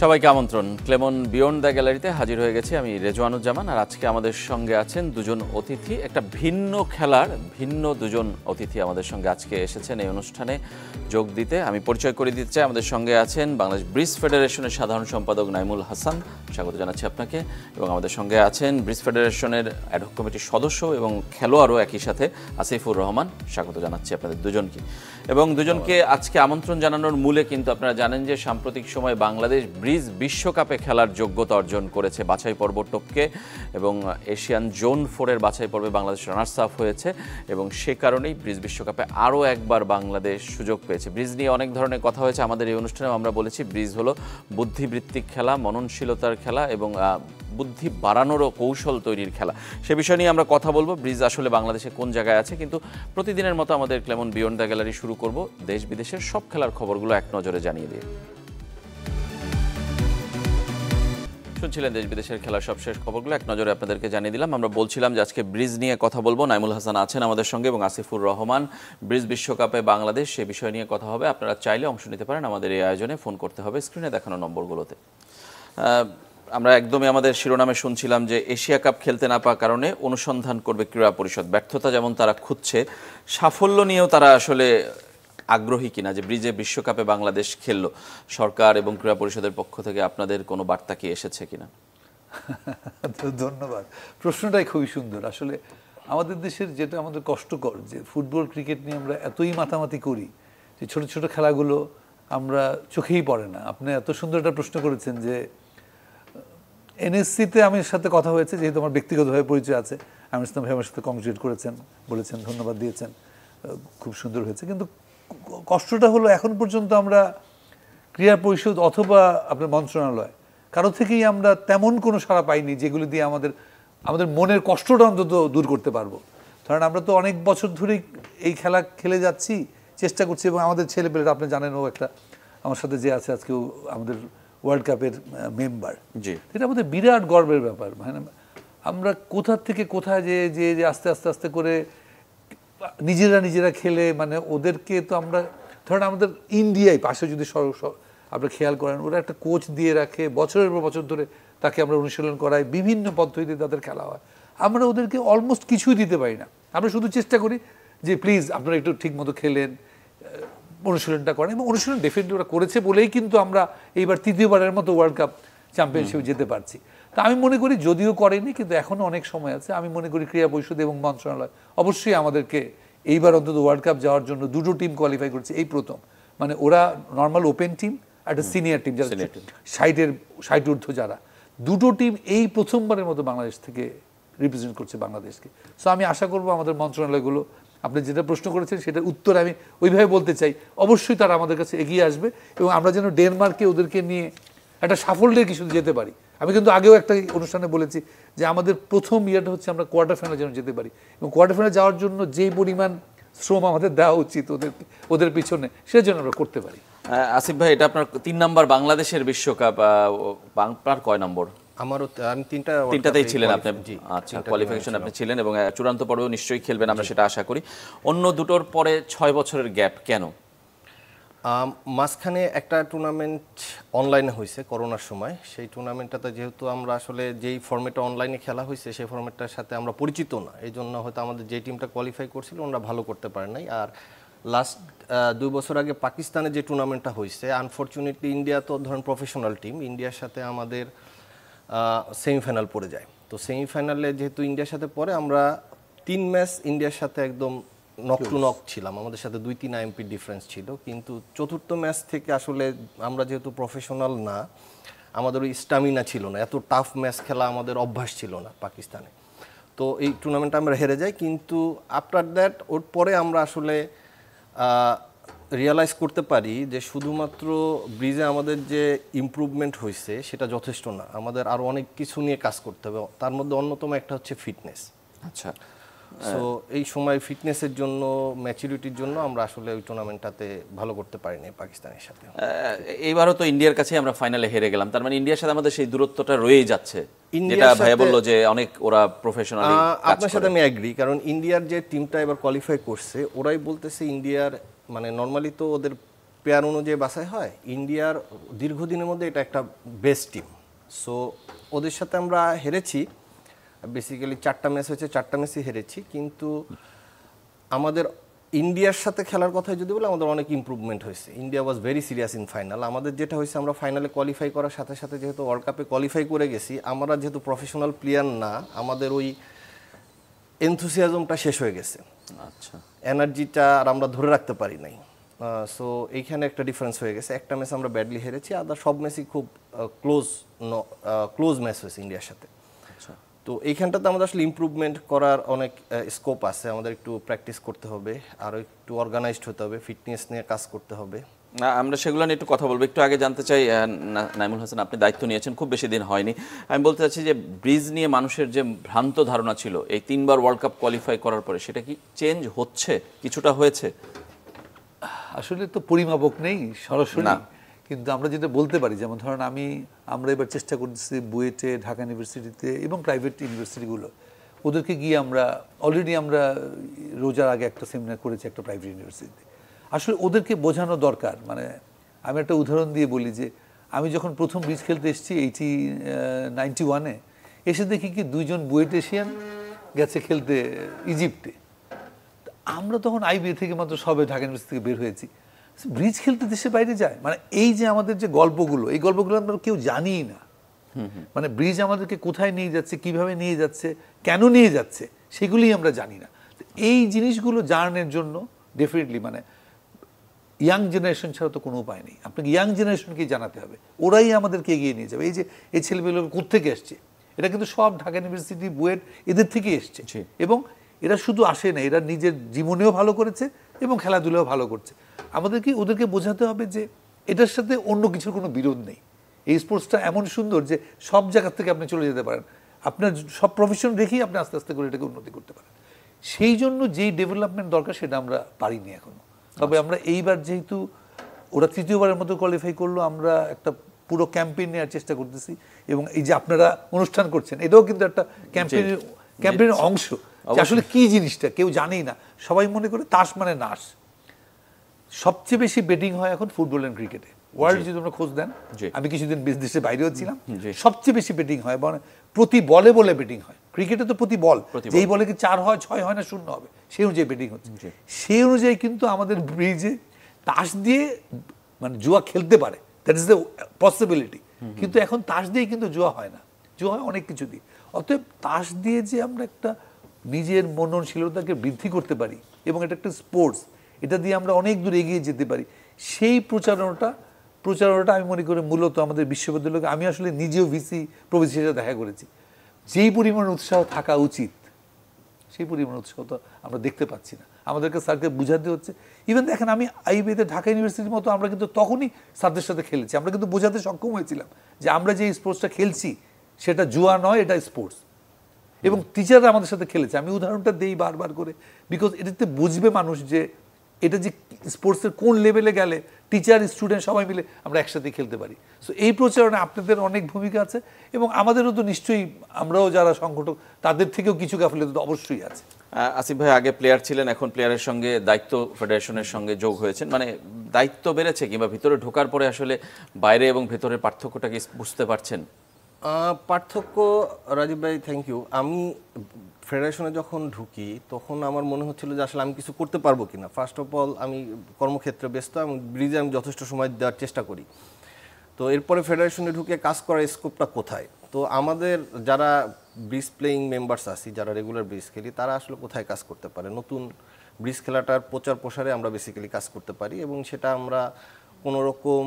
সবাইকে আমন্ত্রণ। Clemon beyond the গ্যালারিতে হাজির হয়ে গেছি আমি রেজওয়ানুজ্জামান, আর আজকে আমাদের সঙ্গে আছেন দুজন অতিথি। একটা ভিন্ন খেলার ভিন্ন দুজন অতিথি আমাদের সঙ্গে আজকে এসেছেন এই অনুষ্ঠানে যোগ দিতে। আমি পরিচয় করে দিতে চাই, আমাদের সঙ্গে আছেন বাংলাদেশ ব্রিজ ফেডারেশনের সাধারণ সম্পাদক নাইমুল হাসান, স্বাগত জানাচ্ছি আপনাকে। এবং আমাদের সঙ্গে আছেন ব্রিজ ফেডারেশনের অ্যাডহক কমিটির সদস্য এবং খেলোয়াড়ও একই সাথে আসিফুর রহমান, স্বাগত জানাচ্ছি আপনাদের দুজনকে। এবং দুজনকে আজকে আমন্ত্রণ জানানোর মূলে কিন্তু আপনারা জানেন যে সাম্প্রতিক সময় বাংলাদেশ ব্রিজ বিশ্বকাপে খেলার যোগ্যতা অর্জন করেছে বাছাই পর্ব টপকে, এবং এশিয়ান জোন 4-এর বাছাই পর্বে বাংলাদেশ রানার্স আপ হয়েছে, এবং সে কারণেই ব্রিজ বিশ্বকাপে আরও একবার বাংলাদেশ সুযোগ পেয়েছে। ব্রিজ নিয়ে অনেক ধরনের কথা হয়েছে আমাদের এই অনুষ্ঠানে। আমরা বলেছি ব্রিজ হলো বুদ্ধিবৃত্তিক খেলা, মননশীলতার খেলা এবং বুদ্ধি বাড়ানোরও কৌশল তৈরির খেলা। সে বিষয় নিয়ে আমরা কথা বলবো, ব্রিজ আসলে বাংলাদেশে কোন জায়গায় আছে। কিন্তু প্রতিদিনের মতো আমাদের ক্লেমন বিয়ন্ড দ্য গ্যালারি শুরু করব দেশ বিদেশের সব খেলার খবরগুলো এক নজরে জানিয়ে দিয়ে। শুনছিলেন দেশ বিদেশের খেলার সবশেষ খবরগুলো এক নজরে আপনাদেরকে জানিয়ে দিলাম। আমরা বলছিলাম যে আজকে ব্রিজ নিয়ে কথা বলবো। নাইমুল হাসান আছেন আমাদের সঙ্গে এবং আসিফুর রহমান। ব্রিজ বিশ্বকাপে বাংলাদেশ, সে বিষয় নিয়ে কথা হবে। আপনারা চাইলে অংশ নিতে পারেন আমাদের এই আয়োজনে, ফোন করতে হবে স্ক্রিনে দেখানো নম্বরগুলোতে। আমরা একদমই আমাদের শিরোনামে শুনছিলাম যে এশিয়া কাপ খেলতে না পাওয়ার কারণে অনুসন্ধান করবে ক্রীড়া পরিষদ। ব্যর্থতা যেমন তারা খুঁজছে, সাফল্য নিয়েও তারা আসলে আগ্রহী কিনা যে ব্রিজে বিশ্বকাপে বাংলাদেশ খেললো। সরকার এবং ক্রীড়া পরিষদের পক্ষ থেকে আপনাদের কোনো বার্তা কি এসেছে কিনা? ধন্যবাদ, প্রশ্নটাই খুবই সুন্দর। আসলে আমাদের দেশের যেটা আমাদের কষ্টকর যে ফুটবল ক্রিকেট নিয়ে আমরা এতই মাতামাতি করি যে ছোট ছোট খেলাগুলো আমরা চোখেই পড়ে না। আপনি এত সুন্দর একটা প্রশ্ন করেছেন যে এনএসসিতে আমার সাথে কথা হয়েছে, যেহেতু আমার ব্যক্তিগতভাবে পরিচয় আছে। আমি ইসলাম ভাই আমার সাথে কংগ্রেচুলেট করেছেন, বলেছেন, ধন্যবাদ দিয়েছেন, খুব সুন্দর হয়েছে। কিন্তু কষ্টটা হলো এখন পর্যন্ত আমরা ক্রীড়া পরিষদ অথবা আপনার মন্ত্রণালয় কারো থেকেই আমরা তেমন কোনো সাড়া পাইনি যেগুলো দিয়ে আমাদের মনের কষ্টটা অন্তত দূর করতে পারবো। কারণ আমরা তো অনেক বছর ধরেই এই খেলা খেলে যাচ্ছি, চেষ্টা করছি, এবং আমাদের ছেলেপেলেরা আপনি জানেন ও একটা আমার সাথে যে আছে আজকেও আমাদের ওয়ার্ল্ড কাপের মেম্বার। জি, এটা আমাদের বিরাট গর্বের ব্যাপার। মানে আমরা কোথা থেকে কোথায় যে আস্তে আস্তে আস্তে করে নিজেরা খেলে, মানে ওদেরকে তো আমরা ধরেন আমাদের ইন্ডিয়ায় পাশে যদি আপনি খেয়াল করেন, ওরা একটা কোচ দিয়ে রাখে, বছরের পর বছর ধরে তাকে আমরা অনুশীলন করাই, বিভিন্ন পদ্ধতিতে তাদের খেলা হয়। আমরা ওদেরকে অলমোস্ট কিছুই দিতে পারি না। আমরা শুধু চেষ্টা করি যে প্লিজ আপনারা একটু ঠিক মতো খেলেন, অনুশীলনটা করেন, এবং অনুশীলন ডেফিনেটলি ওরা করেছে বলেই কিন্তু আমরা এইবার তৃতীয়বারের মতো ওয়ার্ল্ড কাপ চ্যাম্পিয়নশিপে যেতে পারছি। তা আমি মনে করি যদিও করেনি, কিন্তু এখনও অনেক সময় আছে। আমি মনে করি ক্রীড়া পরিষদ এবং মন্ত্রণালয় অবশ্যই আমাদেরকে এইবার অন্তত ওয়ার্ল্ড কাপ যাওয়ার জন্য দুটো টিম কোয়ালিফাই করছে এই প্রথম। মানে ওরা নর্মাল ওপেন টিম, একটা সিনিয়র টিম যারা 60 ঊর্ধ্ব, যারা দুটো টিম এই প্রথমবারের মতো বাংলাদেশ থেকে রিপ্রেজেন্ট করছে বাংলাদেশকে। সো আমি আশা করবো আমাদের মন্ত্রণালয়গুলো, আপনি যেটা প্রশ্ন করেছেন সেটার উত্তর আমি ওইভাবে বলতে চাই, অবশ্যই তারা আমাদের কাছে এগিয়ে আসবে এবং আমরা যেন ডেনমার্কে ওদেরকে নিয়ে একটা সাফল্যের কিছু যেতে পারি। আমি কিন্তু আগেও একটা অনুষ্ঠানে বলেছি যে আমাদের প্রথম ইয়েটা হচ্ছে আমরা কোয়ার্টার ফাইনালে যেন যেতে পারি, এবং কোয়ার্টার ফাইনালে যাওয়ার জন্য যেই পরিমাণ শ্রম আমাদের দেওয়া উচিত ওদের পিছনে, সেটা যেন আমরা করতে পারি। আসিফ ভাই, এটা আপনার 3 নম্বর বাংলাদেশের বিশ্বকাপ, আপনার কয় নম্বর? আমারও আমি তিনটাতেই ছিলেন আপনি। আচ্ছা, কোয়ালিফিকেশন আপনি ছিলেন এবং চূড়ান্ত পর্বেও নিশ্চয়ই খেলবেন, আমরা সেটা আশা করি। অন্য দুটোর পরে 6 বছরের গ্যাপ কেন? মাঝখানে একটা টুর্নামেন্ট অনলাইনে হয়েছে করোনার সময়। সেই টুর্নামেন্টটাতে যেহেতু আমরা আসলে যেই ফর্মেটটা অনলাইনে খেলা হয়েছে সেই ফর্মেটটার সাথে আমরা পরিচিত না, এই জন্য হয়তো আমাদের যে টিমটা কোয়ালিফাই করছিল ওরা ভালো করতে পারে নাই। আর লাস্ট 2 বছর আগে পাকিস্তানে যে টুর্নামেন্টটা হয়েছে, আনফর্চুনেটলি ইন্ডিয়া তো ধরেন প্রফেশনাল টিম, ইন্ডিয়ার সাথে আমাদের সেমিফাইনাল পড়ে যায়। তো সেমিফাইনালে যেহেতু ইন্ডিয়ার সাথে পরে আমরা 3 ম্যাচ ইন্ডিয়ার সাথে একদম নক টু নক ছিলাম, আমাদের সাথে 2-3 আইএমপি ডিফারেন্স ছিল। কিন্তু চতুর্থ ম্যাচ থেকে আসলে আমরা যেহেতু প্রফেশনাল না, আমাদের ওই স্টামিনা ছিল না, এত টাফ ম্যাচ খেলা আমাদের অভ্যাস ছিল না পাকিস্তানে। তো এই টুর্নামেন্টে আমরা হেরে যাই। কিন্তু আফটার দ্যাট ওর পরে আমরা আসলে রিয়ালাইজ করতে পারি যে শুধুমাত্র ব্রিজে আমাদের যে ইমপ্রুভমেন্ট হয়েছে সেটা যথেষ্ট না, আমাদের আরও অনেক কিছু নিয়ে কাজ করতে হবে। তার মধ্যে অন্যতম একটা হচ্ছে ফিটনেস। আচ্ছা, সো এই সময় ফিটনেসের জন্য, ম্যাচুরিটির জন্য আমরা আসলে ওই টুর্নামেন্টটাতে ভালো করতে পারিনি পাকিস্তানের সাথে। এইবারও তো ইন্ডিয়ার কাছে আমরা ফাইনালে হেরে গেলাম, তার মানে ইন্ডিয়ার সাথে আমাদের সেই দূরত্বটা রয়েই যাচ্ছে। যেটা ভাইয়া বললো যে অনেক ওরা প্রফেশনালি। আপনার সাথে আমি এগ্রি, কারণ ইন্ডিয়ার যে টিমটা এবার কোয়ালিফাই করছে ওরাই বলতেছে ইন্ডিয়ার, মানে নর্মালি তো ওদের পেয়ার অনুযায়ী বাছাই হয়, ইন্ডিয়ার দীর্ঘদিনের মধ্যে এটা একটা বেস্ট টিম। সো ওদের সাথে আমরা হেরেছি, বেসিক্যালি 4টা ম্যাচ হয়েছে, 4টা ম্যাচই হেরেছি, কিন্তু আমাদের ইন্ডিয়ার সাথে খেলার কথাই যদি বলি আমাদের অনেক ইমপ্রুভমেন্ট হয়েছে। India was very serious in final. আমাদের যেটা হয়েছে, আমরা ফাইনালে কোয়ালিফাই করার সাথে সাথে যেহেতু ওয়ার্ল্ড কাপে কোয়ালিফাই করে গেছি, আমরা যেহেতু প্রফেশনাল প্লেয়ার না, আমাদের ওই এনথুসিয়াজমটা শেষ হয়ে গেছে, আচ্ছা, এনার্জিটা আর আমরা ধরে রাখতে পারি নাই। সো এইখানে একটা ডিফারেন্স হয়ে গেছে। একটা ম্যাচ আমরা ব্যাডলি হেরেছি, আদার সব ম্যাচই খুব ক্লোজ ম্যাচ হয়েছে ইন্ডিয়ার সাথে। আচ্ছা। তো এইখানটাতে আমাদের আসলে ইমপ্রুভমেন্ট করার অনেক স্কোপ আছে। আমাদের একটু প্র্যাকটিস করতে হবে, আরও একটু অর্গানাইজড হতে হবে, ফিটনেস নিয়ে কাজ করতে হবে। আমরা সেগুলো নিয়ে একটু কথা বলবো। একটু আগে জানতে চাই, নাইমুল হাসান, আপনি দায়িত্ব নিয়েছেন, খুব বেশি দিন হয়নি। আমি বলতে চাচ্ছি যে ব্রিজ নিয়ে মানুষের যে ভ্রান্ত ধারণা ছিল এই 3বার ওয়ার্ল্ড কাপ কোয়ালিফাই করার পরে, সেটা কি চেঞ্জ হচ্ছে, কিছুটা হয়েছে? আসলে তো পরিমাপক নেই সরাসরি, কিন্তু আমরা যেটা বলতে পারি, যেমন ধরেন আমরা এবার চেষ্টা করতেছি বুয়েটে, ঢাকা ইউনিভার্সিটিতে এবং প্রাইভেট ইউনিভার্সিটিগুলো, ওদেরকে গিয়ে আমরা অলরেডি রোজার আগে একটা সেমিনার করেছি একটা প্রাইভেট ইউনিভার্সিটিতে। আসলে ওদেরকে বোঝানো দরকার। মানে আমি একটা উদাহরণ দিয়ে বলি যে আমি যখন প্রথম ব্রিজ খেলতে এসেছি 91-এ, এসে দেখি কি 2জন বুয়েট এশিয়ান গেছে খেলতে ইজিপ্টে। আমরা তখন আইবিএ থেকে মাত্র সবে ঢাকা ইউনিভার্সিটি থেকে বের হয়েছি, ব্রিজ খেলতে দেশের বাইরে যায়। মানে এই যে আমাদের যে গল্পগুলো, এই গল্পগুলো আমরা কেউ জানিই না। মানে ব্রিজ আমাদেরকে কোথায় নিয়ে যাচ্ছে, কিভাবে নিয়ে যাচ্ছে, কেন নিয়ে যাচ্ছে, সেগুলি আমরা জানি না। এই জিনিসগুলো জানানোর জন্য ডেফিনেটলি মানে ইয়াং জেনারেশন ছাড়া তো কোনো উপায় নেই। আপনাকে ইয়াং জেনারেশনকেই জানাতে হবে, ওরাই আমাদেরকে এগিয়ে নিয়ে যাবে। এই যে এই ছেলেমেয়েগুলো কোত্থেকে এসছে, এটা কিন্তু সব ঢাকা ইউনিভার্সিটি, বুয়েট, এদের থেকেই এসছে। এবং এরা শুধু আসে না, এরা নিজের জীবনেও ভালো করেছে এবং খেলাধুলাও ভালো করছে। আমাদেরকে ওদেরকে বোঝাতে হবে যে এটার সাথে অন্য কিছুর কোনো বিরোধ নেই। এই স্পোর্টসটা এমন সুন্দর যে সব জায়গা থেকে আপনি চলে যেতে পারেন, আপনার সব প্রফেশন রেখেই আপনি আস্তে আস্তে করে এটাকে উন্নতি করতে পারেন। সেই জন্য যেই ডেভেলপমেন্ট দরকার সেটা আমরা পারিনি এখনো। তবে আমরা এইবার যেহেতু ওরা 3য়বারের মতো কোয়ালিফাই করলো, আমরা একটা পুরো ক্যাম্পেইন নেওয়ার চেষ্টা করতেছি। এবং এই যে আপনারা অনুষ্ঠান করছেন, এটাও কিন্তু একটা ক্যাম্পেইনের অংশ। আসলে কি জিনিসটা কেউ জানেই না, সবাই মনে করে তাস মানে নাশ। সবচেয়ে বেশি বেটিং হয় এখন ফুটবল এন্ড ক্রিকেটে। ওয়ার্ল্ড যদি তোমরা খোঁজ দেন, আমি কিছুদিন দেশের বাইরেও ছিলাম, সবচেয়ে বেশি বেটিং হয়, মানে প্রতি বলে বলে বেটিং হয়। ক্রিকেটে তো প্রতি বল, যেই বলে কি 4 হয়, 6 হয় না 0 হবে, সেই অনুযায়ী বেটিং হচ্ছে। সেই অনুযায়ী কিন্তু আমাদের ব্রিজে তাস দিয়ে মানে জুয়া খেলতে পারে, দ্যাট ইজ দ্য পসিবিলিটি। কিন্তু এখন তাস দিয়ে কিন্তু জুয়া হয় না, জুয়া হয় অনেক কিছু দিয়ে। অতএব তাস দিয়ে যে আমরা একটা নিজের মননশীলতাকে বৃদ্ধি করতে পারি এবং এটা একটা স্পোর্টস, এটা দিয়ে আমরা অনেক দূর এগিয়ে যেতে পারি, সেই প্রচারণাটা আমি মনে করি মূলত আমাদের বিশ্ববিদ্যালয়কে, আমি আসলে নিজেও ভিসি প্রফেসরের সাথে দেখা করেছি, যেই পরিমাণ উৎসাহ থাকা উচিত সেই পরিমাণ উৎসাহ তো আমরা দেখতে পাচ্ছি না। আমাদেরকে স্যারকে বুঝাতে হচ্ছে। ইভেন দেখেন, আমি আইবিএতে ঢাকা ইউনিভার্সিটির মতো আমরা কিন্তু তখনই স্যারদের সাথে খেলেছি, আমরা কিন্তু বোঝাতে সক্ষম হয়েছিলাম যে আমরা যে স্পোর্টসটা খেলছি সেটা জুয়া নয়, এটা স্পোর্টস। এবং টিচাররা আমাদের সাথে খেলেছে। আমি উদাহরণটা দেই বারবার করে, বিকজ এটাতে বুঝবে মানুষ যে এটা যে স্পোর্টসের কোন লেভেলে গেলে টিচার স্টুডেন্ট সবাই মিলে আমরা একসাথে খেলতে পারি। সো এই প্রচারণে আপনাদের অনেক ভূমিকা আছে এবং আমাদেরও তো নিশ্চয়ই, আমরাও যারা সংগঠক তাদের থেকেও কিছু গাফিলতি তো অবশ্যই আছে। আসিফ ভাই আগে প্লেয়ার ছিলেন, এখন প্লেয়ারের সঙ্গে দায়িত্ব ফেডারেশনের সঙ্গে যোগ হয়েছেন, মানে দায়িত্ব বেড়েছে কিংবা ভিতরে ঢোকার পরে আসলে বাইরে এবং ভেতরের পার্থক্যটা কি বুঝতে পারছেন? পার্থক্য, রাজীব ভাই থ্যাংক ইউ। আমি ফেডারেশনে যখন ঢুকি তখন আমার মনে হচ্ছিল যে আসলে আমি কিছু করতে পারবো কিনা। ফার্স্ট অফ অল আমি কর্মক্ষেত্রে ব্যস্ত এবং ব্রিজে আমি যথেষ্ট সময় দেওয়ার চেষ্টা করি। তো এরপরে ফেডারেশনে ঢুকে কাজ করার স্কোপটা কোথায়, তো আমাদের যারা ব্রিজ প্লেয়িং মেম্বার্স আছি, যারা রেগুলার ব্রিজ খেলি, তারা আসলে কোথায় কাজ করতে পারে, নতুন ব্রিজ খেলাটার প্রচার প্রসারে আমরা বেসিক্যালি কাজ করতে পারি এবং সেটা আমরা কোনো রকম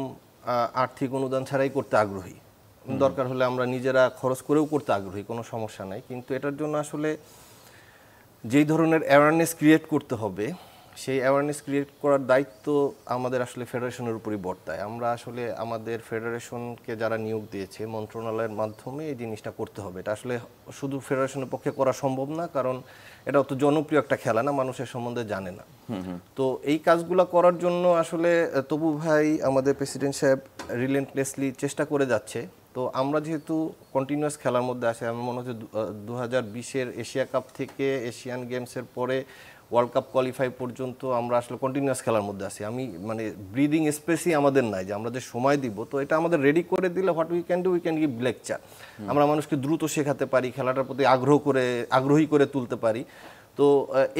আর্থিক অনুদান ছাড়াই করতে আগ্রহী। দরকার হলে আমরা নিজেরা খরচ করেও করতে আগ্রহী, কোনো সমস্যা নাই। কিন্তু এটার জন্য আসলে যেই ধরনের অ্যাওয়ারনেস ক্রিয়েট করতে হবে, সেই অ্যাওয়ারনেস ক্রিয়েট করার দায়িত্ব আমাদের আসলে ফেডারেশনের উপরই বর্তায়। আমরা আসলে আমাদের ফেডারেশনকে যারা নিয়োগ দিয়েছে মন্ত্রণালয়ের মাধ্যমে এই জিনিসটা করতে হবে। এটা আসলে শুধু ফেডারেশনের পক্ষে করা সম্ভব না, কারণ এটা অত জনপ্রিয় একটা খেলা না, মানুষের সম্বন্ধে জানে না। তো এই কাজগুলো করার জন্য আসলে তবু ভাই আমাদের প্রেসিডেন্ট সাহেব রিলেন্টলেসলি চেষ্টা করে যাচ্ছে তো আমরা যেহেতু কন্টিনিউয়াস খেলার মধ্যে আছি, আমার মনে হচ্ছে 2020-এর এশিয়া কাপ থেকে এশিয়ান গেমসের পরে ওয়ার্ল্ড কাপ কোয়ালিফাই পর্যন্ত আমরা আসলে কন্টিনিউয়াস খেলার মধ্যে আছি। আমি মানে ব্রিদিং স্পেসই আমাদের নাই যে আমরা যে সময় দিব, তো এটা আমাদের রেডি করে দিলে what we can give lecture. আমরা মানুষকে দ্রুত শেখাতে পারি, খেলাটার প্রতি আগ্রহী করে তুলতে পারি। তো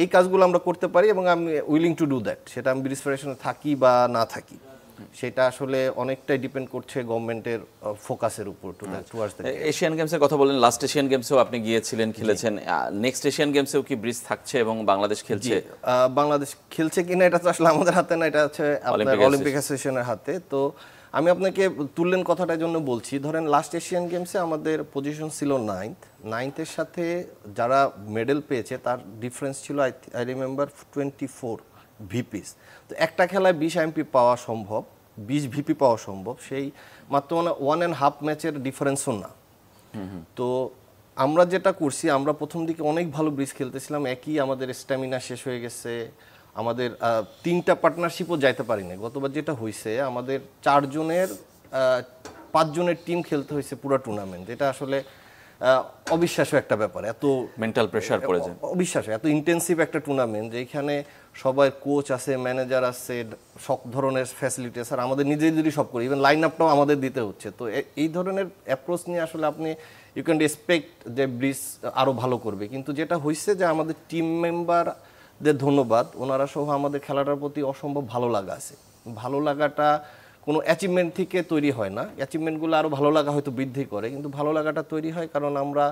এই কাজগুলো আমরা করতে পারি এবং আমি উইলিং টু ডু দ্যাট। সেটা আমি ব্রিজ ফেডারেশনে থাকি বা না থাকি, সেটা আসলে অনেকটাই ডিপেন্ড করছে গভর্নমেন্টের ফোকাসের উপর টুয়ার্ডস দ্য এশিয়ান গেমসের কথা বললেন, লাস্ট এশিয়ান গেমসেও আপনি গিয়েছিলেন, খেলেছেন। নেক্সট এশিয়ান গেমসেও কি ব্রিজ থাকছে এবং বাংলাদেশ খেলছে? বাংলাদেশ খেলছে কিনা এটা তো আসলে আমাদের হাতে না, এটা হচ্ছে আপনার অলিম্পিক অ্যাসোসিয়েশনের হাতে। তো আমি আপনাকে তুললেন কথাটার জন্য বলছি, ধরেন লাস্ট এশিয়ান গেমসে আমাদের পজিশন ছিল 9th-এর সাথে যারা মেডেল পেয়েছে তার ডিফারেন্স ছিল আই রিমেম্বার 24 ভিপিস। তো একটা খেলায় 20 আইএমপি পাওয়া সম্ভব, 20 ভিপি পাওয়া সম্ভব, সেই মাত্র 1.5 ম্যাচের ডিফারেন্সও না। তো আমরা যেটা করছি, আমরা প্রথম দিকে অনেক ভালো ব্রিজ খেলতেছিলাম, একই আমাদের স্ট্যামিনা শেষ হয়ে গেছে, আমাদের 3টা পার্টনারশিপও যাইতে পারি না। গতবার যেটা হয়েছে আমাদের 4 জনের 5 জনের টিম খেলতে হয়েছে পুরো টুর্নামেন্ট, এটা আসলে অবিশ্বাস্য একটা ব্যাপার। এত মেন্টাল প্রেসার পড়ে যায়, অবিশ্বাস্য, এত ইন্টেন্সিভ একটা টুর্নামেন্ট যেখানে সবাই কোচ আছে, ম্যানেজার আছে, সব ধরনের ফ্যাসিলিটিস, আর আমাদের নিজেদেরই সব করি, ইভেন লাইন আপটাও আমাদের দিতে হচ্ছে। তো এই ধরনের অ্যাপ্রোচ নিয়ে আসলে আপনি ইউ ক্যান এক্সপেক্ট যে ব্রিজ আরও ভালো করবে। কিন্তু যেটা হয়েছে যে আমাদের টিম মেম্বারদের ধন্যবাদ, ওনারা সহ আমাদের খেলাটার প্রতি অসম্ভব ভালো লাগা আছে। ভালো লাগাটা কোনো অ্যাচিভমেন্ট থেকে তৈরি হয় না, অ্যাচিভমেন্টগুলো আরও ভালো লাগা হয়তো বৃদ্ধি করে, কিন্তু ভালো লাগাটা তৈরি হয় কারণ আমরা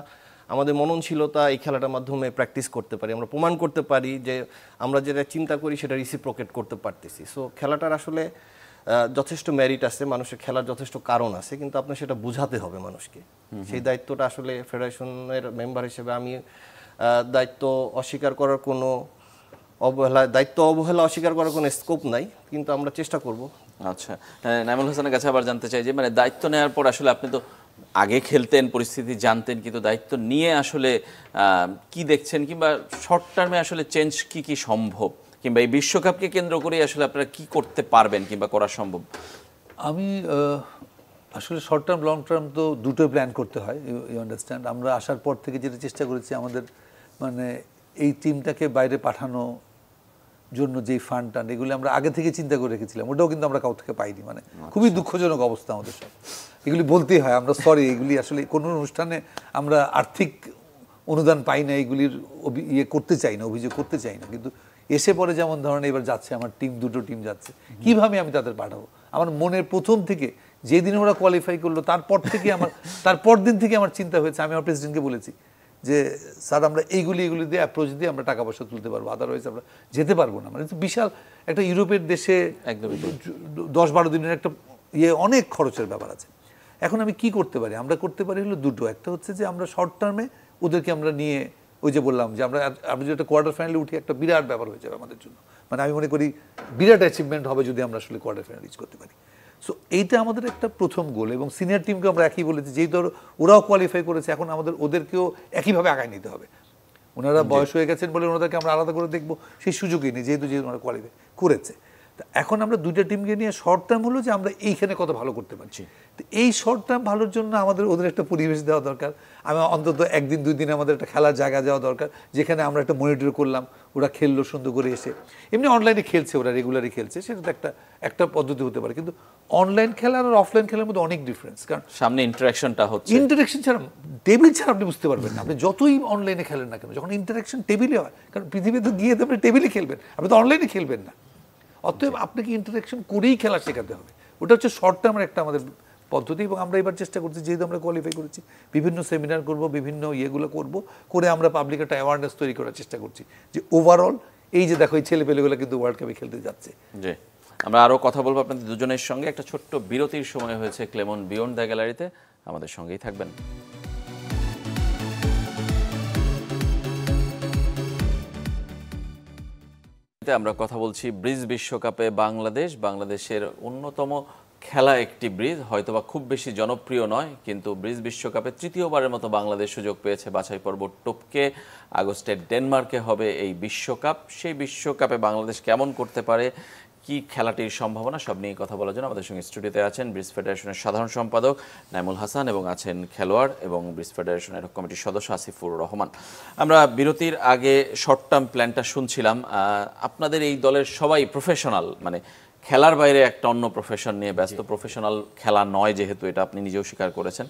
আমাদের মননশীলতা এই খেলাটার মাধ্যমে প্র্যাকটিস করতে পারি, আমরা প্রমাণ করতে পারি যে আমরা যেটা চিন্তা করি সেটা রিসিপ্রোকেট করতে পারতেছি। সো খেলাটার আসলে যথেষ্ট মেরিট আছে, মানুষের খেলার যথেষ্ট কারণ আছে, কিন্তু আপনার সেটা বোঝাতে হবে মানুষকে। সেই দায়িত্বটা আসলে ফেডারেশনের মেম্বার হিসেবে আমি দায়িত্ব অস্বীকার করার কোনো অবহেলা অস্বীকার করার কোনো স্কোপ নাই, কিন্তু আমরা চেষ্টা করব। আচ্ছা, নাইমুল হাসানের কাছে আবার জানতে চাই যে মানে দায়িত্ব নেওয়ার পর আসলে আপনি তো আগে খেলতেন, পরিস্থিতি জানতেন, কিন্তু দায়িত্ব নিয়ে আসলে কি দেখছেন, কিংবা শর্ট টার্মে আসলে চেঞ্জ কি সম্ভব, কিংবা এই বিশ্বকাপকে কেন্দ্র করে আসলে আপনারা কি করতে পারবেন কিংবা করা সম্ভব? আমি আসলে শর্ট টার্ম লং টার্ম তো দুটোই প্ল্যান করতে হয়, ইউ আন্ডারস্ট্যান্ড। আমরা আসার পর থেকে যেটা চেষ্টা করেছি, আমাদের মানে এই টিমটাকে বাইরে পাঠানো জন্য যেই ফান্ড টান্ড এগুলি আমরা আগে থেকে চিন্তা করে রেখেছিলাম, ওটাও কিন্তু আমরা কাউ থেকে পাইনি। মানে খুবই দুঃখজনক অবস্থা আমাদের সব, এগুলি বলতেই হয়, আমরা সরি। এগুলি আসলে কোনো অনুষ্ঠানে আমরা আর্থিক অনুদান পাই না, এগুলির করতে চাই না, অভিযোগ করতে চাই না, কিন্তু এসে পরে যেমন ধরেন এবার যাচ্ছে আমার টিম, 2টো টিম যাচ্ছে, কিভাবে আমি তাদের পাঠাবো? আমার মনের প্রথম থেকে যেদিন ওরা কোয়ালিফাই করলো তারপর দিন থেকে আমার চিন্তা হয়েছে, আমি আমার প্রেসিডেন্টকে বলেছি যে স্যার আমরা এইগুলি দিয়ে অ্যাপ্রোচ দিয়ে আমরা টাকা পয়সা তুলতে পারবো, আদারওয়াইজ আমরা যেতে পারবো না। মানে বিশাল একটা ইউরোপের দেশে 10-12 দিনের একটা অনেক খরচের ব্যাপার আছে। এখন আমি কি করতে পারি? আমরা করতে পারি হলো দুটো। একটা হচ্ছে যে আমরা শর্ট টার্মে ওদেরকে আমরা নিয়ে, ওই যে বললাম যে আমরা যদি একটা কোয়ার্টার ফাইনালে উঠি, একটা বিরাট ব্যাপার হয়ে যাবে আমাদের জন্য। মানে আমি মনে করি বিরাট অ্যাচিভমেন্ট হবে যদি আমরা আসলে কোয়ার্টার ফাইনাল রিচ করতে পারি। সো এইটা আমাদের একটা প্রথম গোল। এবং সিনিয়র টিমকে আমরা একই বলেছি, যেই ধরো ওরাও কোয়ালিফাই করেছে, এখন ওদেরকেও একইভাবে আগায় নিতে হবে। ওনারা বয়স হয়ে গেছেন বলে ওনাদেরকে আমরা আলাদা করে দেখবো সেই সুযোগই নেই, যেহেতু ওনারা কোয়ালিফাই করেছে। এখন আমরা 2টা টিমকে নিয়ে শর্ট টার্ম হলো যে আমরা এইখানে কত ভালো করতে পারছি। তো এই শর্ট টার্ম ভালোর জন্য ওদের একটা পরিবেশ দেওয়া দরকার। আমি অন্তত 1-2 দিন আমাদের একটা খেলার জায়গা দেওয়া দরকার, যেখানে আমরা একটা মনিটর করলাম, ওরা খেললো সুন্দর করে এসে। এমনি অনলাইনে খেলছে, ওরা রেগুলারই খেলছে, সেটা তো একটা পদ্ধতি হতে পারে। কিন্তু অনলাইন খেলার আর অফলাইন খেলার মধ্যে অনেক ডিফারেন্স, কারণ সামনে ইন্টারাকশনটা হচ্ছে। ইন্টারাকশন ছাড়া, টেবিল ছাড়া আপনি বুঝতে পারবেন না। আপনি যতই অনলাইনে খেলেন না কেন, যখন ইন্টারাকশন টেবিলে হয়, কারণ পৃথিবীতে গিয়ে তো আপনি টেবিলে খেলবেন, আপনি তো অনলাইনে খেলবেন না। অতএব আপনাকে ইন্টারাকশন করেই খেলা শেখাতে হবে। ওটা হচ্ছে শর্ট টার্মের একটা আমাদের পদ্ধতি। এবং আমরা এবার চেষ্টা করছি, যেহেতু আমরা কোয়ালিফাই করেছি, বিভিন্ন সেমিনার করব, বিভিন্ন ইয়েগুলো করে আমরা পাবলিক একটা অ্যাওয়ারনেস তৈরি করার চেষ্টা করছি যে ওভারঅল এই যে দেখো এই ছেলেপেলেগুলো কিন্তু ওয়ার্ল্ড কাপে খেলতে যাচ্ছে। জি, আমরা আরও কথা বলবো আপনাদের দুজনের সঙ্গে। একটা ছোট্ট বিরতির সময় হয়েছে ক্লেমন বিয়ন্ড দ্য গ্যালারিতে, আমাদের সঙ্গেই থাকবেন। আমরা কথা বলছি ব্রিজ বিশ্বকাপে বাংলাদেশের অন্যতম খেলা একটি ব্রিজ, হয়তোবা খুব বেশি জনপ্রিয় নয়, কিন্তু ব্রিজ বিশ্বকাপে তৃতীয়বারের মতো বাংলাদেশ সুযোগ পেয়েছে বাছাই পর্ব টপকে। আগস্টে ডেনমার্কে হবে এই বিশ্বকাপ। সেই বিশ্বকাপে বাংলাদেশ কেমন করতে পারে, কি খেলাটির সম্ভাবনা সব নিয়ে কথা বলার জন্য আমাদের সঙ্গে স্টুডিওতে আছেন ব্রিজ ফেডারেশনের সাধারণ সম্পাদক নাইমুল হাসান এবং আছেন খেলোয়াড় এবং ব্রিজ ফেডারেশনের কমিটির সদস্য আসিফুর রহমান। আমরা বিরতির আগে শর্ট টার্ম প্ল্যানটা শুনছিলাম। আপনাদের এই দলের সবাই প্রফেশনাল, মানে খেলার বাইরে একটা অন্য প্রফেশন নিয়ে ব্যস্ত। প্রফেশনাল খেলা নয় যেহেতু, এটা আপনি নিজেও স্বীকার করেছেন,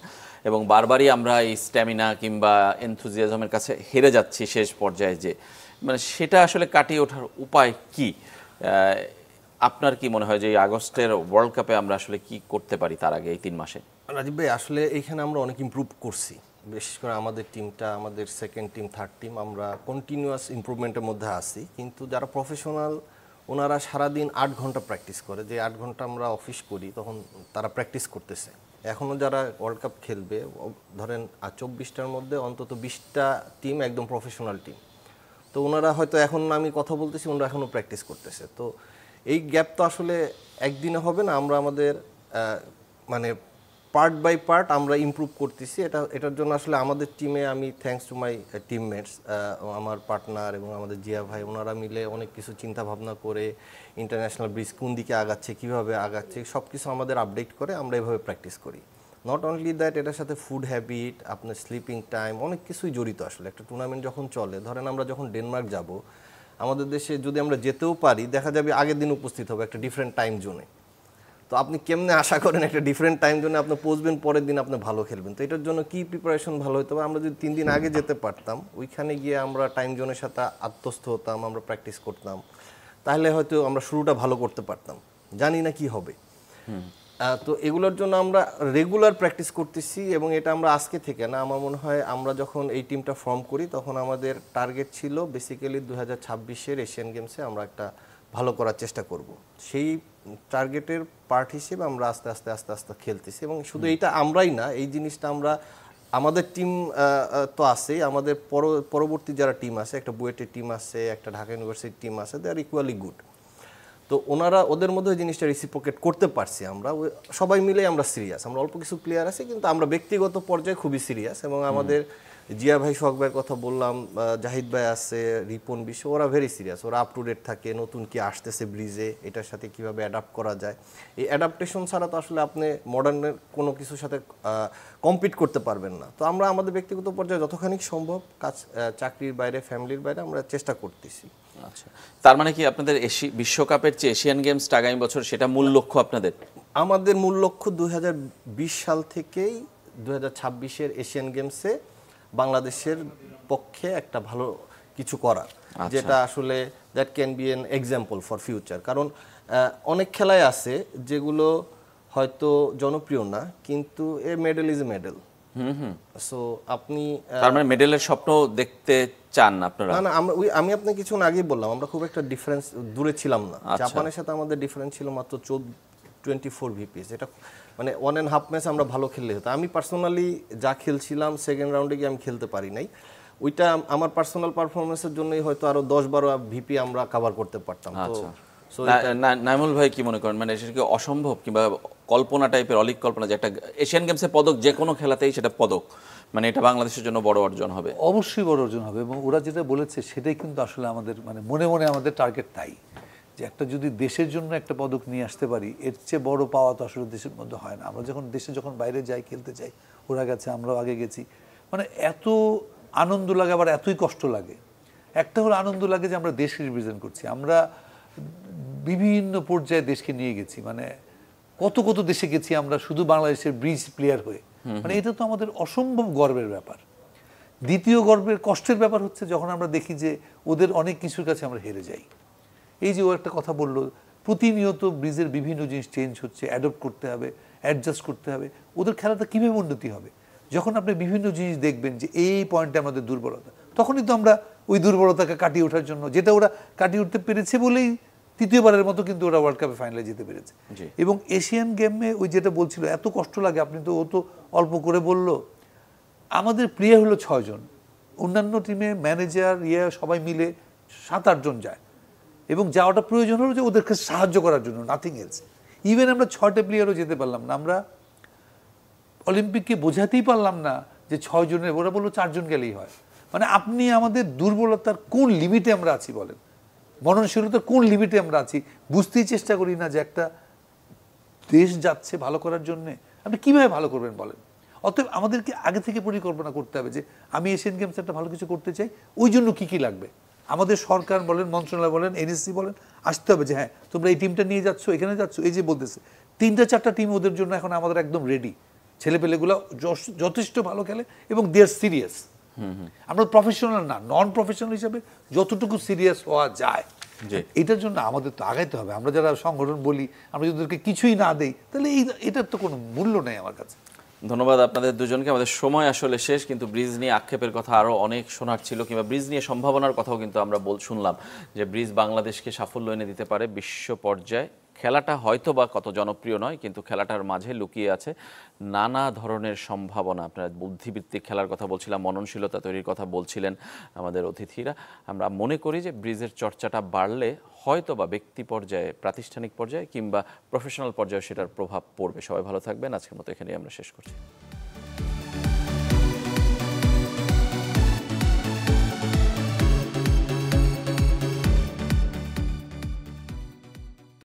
এবং বারবারই আমরা এই স্ট্যামিনা কিংবা এনথুজিয়াজমের কাছে হেরে যাচ্ছি শেষ পর্যায়ে, যে মানে সেটা আসলে কাটিয়ে ওঠার উপায় কি? আপনার কি মনে হয় যে এই আগস্টের ওয়ার্ল্ড কাপে আমরা আসলে কি করতে পারি তার আগে এই 3 মাসে? রাজীব ভাই, আসলে এইখানে আমরা অনেক ইমপ্রুভ করছি। বিশেষ করে আমাদের টিমটা, আমাদের সেকেন্ড টিম, থার্ড টিম, আমরা কন্টিনিউয়াস ইমপ্রুভমেন্টের মধ্যে আসি। কিন্তু যারা প্রফেশনাল ওনারা সারাদিন 8 ঘন্টা প্র্যাকটিস করে। যে 8 ঘন্টা আমরা অফিস করি তখন তারা প্র্যাকটিস করতেছে। এখনও যারা ওয়ার্ল্ড কাপ খেলবে, ধরেন 24টার মধ্যে অন্তত 20টা টিম একদম প্রফেশনাল টিম। তো ওনারা হয়তো এখন আমি কথা বলতেছি, ওনারা এখনও প্র্যাকটিস করতেছে। তো এই গ্যাপ তো আসলে একদিনে হবে না। আমরা আমাদের মানে পার্ট বাই পার্ট আমরা ইমপ্রুভ করতেছি। এটার জন্য আসলে আমাদের টিমে আমি থ্যাঙ্কস টু মাই টিমমেটস, আমার পার্টনার এবং আমাদের জিয়া ভাই, ওনারা মিলে অনেক কিছু চিন্তা ভাবনা করে ইন্টারন্যাশনাল ব্রিজ কোন দিকে আগাচ্ছে, কীভাবে আগাচ্ছে, সব কিছু আমাদের আপডেট করে আমরা এভাবে প্র্যাকটিস করি। নট অনলি দ্যাট, এটার সাথে ফুড হ্যাবিট, আপনার স্লিপিং টাইম, অনেক কিছুই জড়িত। আসলে একটা টুর্নামেন্ট যখন চলে, ধরেন আমরা যখন ডেনমার্ক যাব, আমাদের দেশে যদি আমরা যেতেও পারি, দেখা যাবে আগের দিন উপস্থিত হবে একটা ডিফারেন্ট টাইম জোনে। তো আপনি কেমনে আশা করেন একটা ডিফারেন্ট টাইম জোনে আপনি পৌঁছবেন, পরের দিন আপনি ভালো খেলবেন? তো এটার জন্য কি প্রিপারেশন ভালো হতে হবে? আমরা যদি 3 দিন আগে যেতে পারতাম, ওইখানে গিয়ে আমরা টাইম জোনের সাথে আত্মস্থ হতাম, আমরা প্র্যাকটিস করতাম, তাহলে হয়তো আমরা শুরুটা ভালো করতে পারতাম। জানি না কি হবে। তো এগুলোর জন্য আমরা রেগুলার প্র্যাকটিস করতেছি, এবং এটা আমরা আজকে থেকে না, আমার মনে হয় আমরা যখন এই টিমটা ফর্ম করি তখন আমাদের টার্গেট ছিল বেসিক্যালি 2026-এর এশিয়ান গেমসে আমরা একটা ভালো করার চেষ্টা করব। সেই টার্গেটের পার্ট হিসেবে আমরা আস্তে আস্তে আস্তে আস্তে খেলতেছি। এবং শুধু এইটা আমরাই না, এই জিনিসটা আমরা আমাদের টিম তো আছেই, আমাদের পরবর্তী যারা টিম আছে, একটা বুয়েটের টিম আছে, একটা ঢাকা ইউনিভার্সিটির টিম আছে, দে আর ইকুয়ালি গুড। তো ওনারা ওদের মধ্যে জিনিসটা রিসিপ্রোকেট করতে পারছি। আমরা সবাই মিলে আমরা সিরিয়াস। আমরা অল্প কিছু প্লেয়ার আছে, কিন্তু আমরা ব্যক্তিগত পর্যায়ে খুবই সিরিয়াস। এবং আমাদের জিয়া ভাই, শখ ভাইয়ের কথা বললাম, জাহিদ ভাই আছে, রিপন বিশ্ব, ওরা ভেরি সিরিয়াস। ওরা আপ টু ডেট থাকে, নতুন কি আসতেছে ব্রিজে, এটার সাথে কিভাবে অ্যাডাপ্ট করা যায়। এই অ্যাডাপ্টেশন ছাড়া তো আসলে আপনি মডার্নের কোনো কিছুর সাথে কম্পিট করতে পারবেন না। তো আমরা আমাদের ব্যক্তিগত পর্যায়ে যতখানি সম্ভব কাজ, চাকরির বাইরে, ফ্যামিলির বাইরে আমরা চেষ্টা করতেছি। আচ্ছা, তার মানে কি আপনাদের বিশ্বকাপের চেয়ে এশিয়ান গেমসটা আগামী বছর সেটা মূল লক্ষ্য আপনাদের? আমাদের মূল লক্ষ্য 2020 সাল থেকেই 2026-এর এশিয়ান গেমসে বাংলাদেশের পক্ষে একটা ভালো কিছু করা, যেটা আসলে that can be an example for future. কারণ অনেক খেলায় আছে যেগুলো হয়তো জনপ্রিয় না, কিন্তু এ medal is a medal. So আপনি তার মানে মেডেলের স্বপ্ন দেখতে চান আপনারা? না, আমি আপনাকে কিছুক্ষণ আগেই বললাম, আমরা খুব একটা ডিফারেন্স দূরে ছিলাম না। জাপানের সাথে আমাদের ডিফারেন্স ছিল মাত্র 24 ভিপিএস। এটা মানে 1.5 ম্যাচ আমরা ভালো খেললে হতো। আমি পার্সোনালি যা খেলছিলাম সেকেন্ড রাউন্ডে গিয়ে আমি খেলতে পারি নাই। ওইটা আমার পার্সোনাল পারফরমেন্সের জন্যই হয়তো আরো 10-12 ভিপি আমরা কভার করতে পারতাম। তো নাইমুল ভাই কি মনে করেন, মানে এটা কি অসম্ভব কিংবা কল্পনা টাইপের, অলিক কল্পনা, যে একটা এশিয়ান গেমসে পদক যে কোনো খেলাতেই সেটা পদক, মানে এটা বাংলাদেশের জন্য বড় অর্জন হবে? অবশ্যই বড় অর্জন হবে, এবং ওরা যেটা বলেছে সেটাই কিন্তু আসলে আমাদের মানে মনে মনে আমাদের টার্গেট তাই, যে একটা যদি দেশের জন্য একটা পদক নিয়ে আসতে পারি, এর চেয়ে বড় পাওয়া তো আসলে দেশের মধ্যে হয় না। আমরা যখন বাইরে যাই, খেলতে যাই, ওরা গেছে, আমরাও আগে গেছি, মানে এত আনন্দ লাগে, আবার এতই কষ্ট লাগে। একটা হলো আনন্দ লাগে যে আমরা দেশকে রিপ্রেজেন্ট করছি, আমরা বিভিন্ন পর্যায়ে দেশকে নিয়ে গেছি, মানে কত কত দেশে গেছি আমরা শুধু বাংলাদেশের ব্রিজ প্লেয়ার হয়ে, মানে এটা তো আমাদের অসম্ভব গর্বের ব্যাপার। দ্বিতীয় গর্বের কষ্টের ব্যাপার হচ্ছে যখন আমরা দেখি যে ওদের অনেক কিছুর কাছে আমরা হেরে যাই। এই যে ও একটা কথা বললো, প্রতিনিয়ত ব্রিজের বিভিন্ন জিনিস চেঞ্জ হচ্ছে, অ্যাডপ্ট করতে হবে, অ্যাডজাস্ট করতে হবে, ওদের খেলাটা কীভাবে উন্নতি হবে? যখন আপনি বিভিন্ন জিনিস দেখবেন যে এই পয়েন্টে আমাদের দুর্বলতা, তখনই তো আমরা ওই দুর্বলতাকে কাটিয়ে ওঠার জন্য, যেটা ওরা কাটিয়ে উঠতে পেরেছে বলেই তৃতীয়বারের মতো কিন্তু ওরা ওয়ার্ল্ড কাপে ফাইনালে যেতে পেরেছে। এবং এশিয়ান গেমে ওই যেটা বলছিল এত কষ্ট লাগে, আপনি তো ও তো অল্প করে বলল, আমাদের প্লেয়ার হলো 6 জন, অন্যান্য টিমে ম্যানেজার সবাই মিলে 7-8 জন যায়, এবং যাওয়াটা প্রয়োজন হলো যে ওদেরকে সাহায্য করার জন্য, নাথিং এলস। ইভেন আমরা 6টে প্লেয়ারও যেতে পারলাম না, আমরা অলিম্পিককে বোঝাতেই পারলাম না যে 6 জনের, ওরা বললো 4 জন গেলেই হয়। মানে আপনি আমাদের দুর্বলতার কোন লিমিটে আমরা আছি বলেন? মননশীলতার কোন লিমিটে আমরা আছি বুঝতেই চেষ্টা করি না যে একটা দেশ যাচ্ছে ভালো করার জন্যে, আপনি কীভাবে ভালো করবেন বলেন? অতএব আমাদেরকে আগে থেকে পরিকল্পনা করতে হবে যে আমি এশিয়ান গেমস একটা ভালো কিছু করতে চাই, ওই জন্য কী কী লাগবে। আমাদের সরকার বলেন, মন্ত্রণালয় বলেন, এনএসসি বলেন, আসতে হবে যে হ্যাঁ তোমরা এই টিমটা নিয়ে যাচ্ছ, এখানে যাচ্ছ, এই যে বলতেছে 3-4টা টিম ওদের জন্য এখন আমাদের একদম রেডি। ছেলেপেলেগুলো যথেষ্ট ভালো খেলে এবং দে আর সিরিয়াস। আমরা প্রফেশনাল না, নন প্রফেশনাল হিসেবে যতটুকু সিরিয়াস হওয়া যায় এটার জন্য আমাদের তো আগাইতে হবে। আমরা যারা সংগঠন বলি, আমরা যদি ওদেরকে কিছুই না দেই তাহলে এটার তো কোনো মূল্য নেই আমার কাছে। ধন্যবাদ আপনাদের দুজনকে। আমাদের সময় আসলে শেষ, কিন্তু ব্রিজ নিয়ে আক্ষেপের কথা আরও অনেক শোনার ছিল, কিংবা ব্রিজ নিয়ে সম্ভাবনার কথাও কিন্তু আমরা শুনলাম যে ব্রিজ বাংলাদেশকে সাফল্য এনে দিতে পারে বিশ্ব পর্যায়ে। খেলাটা হয়তো বা কত জনপ্রিয় নয়, কিন্তু খেলাটার মাঝে লুকিয়ে আছে নানা ধরনের সম্ভাবনা। আপনারা বুদ্ধিভিত্তিক খেলার কথা বলছিলাম, মননশীলতা তৈরির কথা বলছিলেন আমাদের অতিথিরা। আমরা মনে করি যে ব্রিজের চর্চাটা বাড়লে হয়তো বা ব্যক্তি পর্যায়ে, প্রাতিষ্ঠানিক পর্যায়ে কিংবা প্রফেশনাল পর্যায়ে সেটার প্রভাব পড়বে। সবাই ভালো থাকবেন। আজকের মতো এখানেই আমরা শেষ করছি।